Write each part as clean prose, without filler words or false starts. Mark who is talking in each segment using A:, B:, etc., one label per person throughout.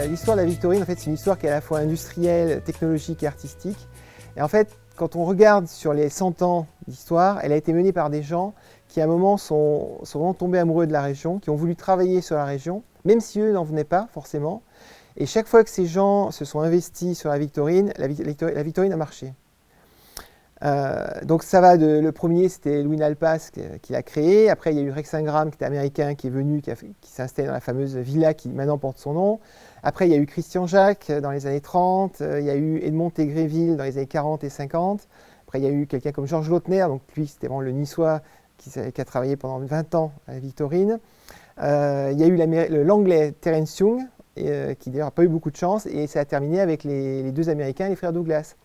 A: L'histoire de la Victorine, en fait, c'est une histoire qui est à la fois industrielle, technologique et artistique. Et en fait, quand on regarde sur les 100 ans d'histoire, elle a été menée par des gens qui, à un moment, sont vraiment tombés amoureux de la région, qui ont voulu travailler sur la région, même si eux n'en venaient pas forcément. Et chaque fois que ces gens se sont investis sur la Victorine, la Victorine a marché. Donc ça va le premier, c'était Louis Nalpas qui l'a créé. Après, il y a eu Rex Ingram, qui était américain, qui est venu, qui s'est installé dans la fameuse villa qui maintenant porte son nom. Après, il y a eu Christian Jacques dans les années 30. Il y a eu Edmond Tégréville dans les années 40 et 50. Après, il y a eu quelqu'un comme Georges Lautner, donc lui, c'était vraiment le niçois qui a travaillé pendant 20 ans à la Victorine. Il y a eu l'anglais Terence Young, qui d'ailleurs n'a pas eu beaucoup de chance, et ça a terminé avec les deux Américains, les frères Douglas.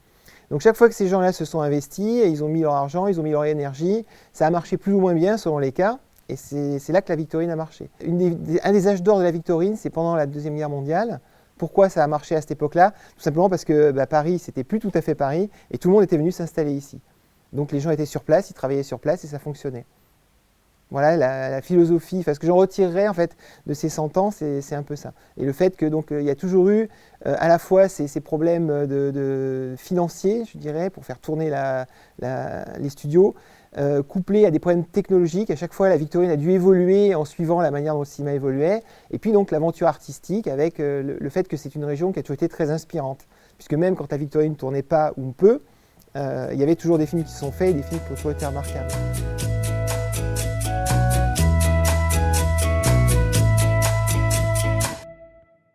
A: Donc chaque fois que ces gens-là se sont investis, ils ont mis leur argent, ils ont mis leur énergie, ça a marché plus ou moins bien selon les cas, et c'est là que la Victorine a marché. Un des âges d'or de la Victorine, c'est pendant la Deuxième Guerre mondiale. Pourquoi ça a marché à cette époque-là? Tout simplement parce que Paris, c'était plus tout à fait Paris, et tout le monde était venu s'installer ici. Donc les gens étaient sur place, ils travaillaient sur place, et ça fonctionnait. Voilà la philosophie, ce que j'en retirerais en fait de ces 100 ans, c'est un peu ça. Et le fait que donc il y a toujours eu à la fois ces problèmes financiers, je dirais, pour faire tourner les studios, couplés à des problèmes technologiques. À chaque fois, la Victorine a dû évoluer en suivant la manière dont le cinéma évoluait. Et puis donc l'aventure artistique avec le fait que c'est une région qui a toujours été très inspirante. Puisque même quand la Victorine ne tournait pas ou peu, il y avait toujours des films qui se sont faits et des films qui ont toujours été remarquables.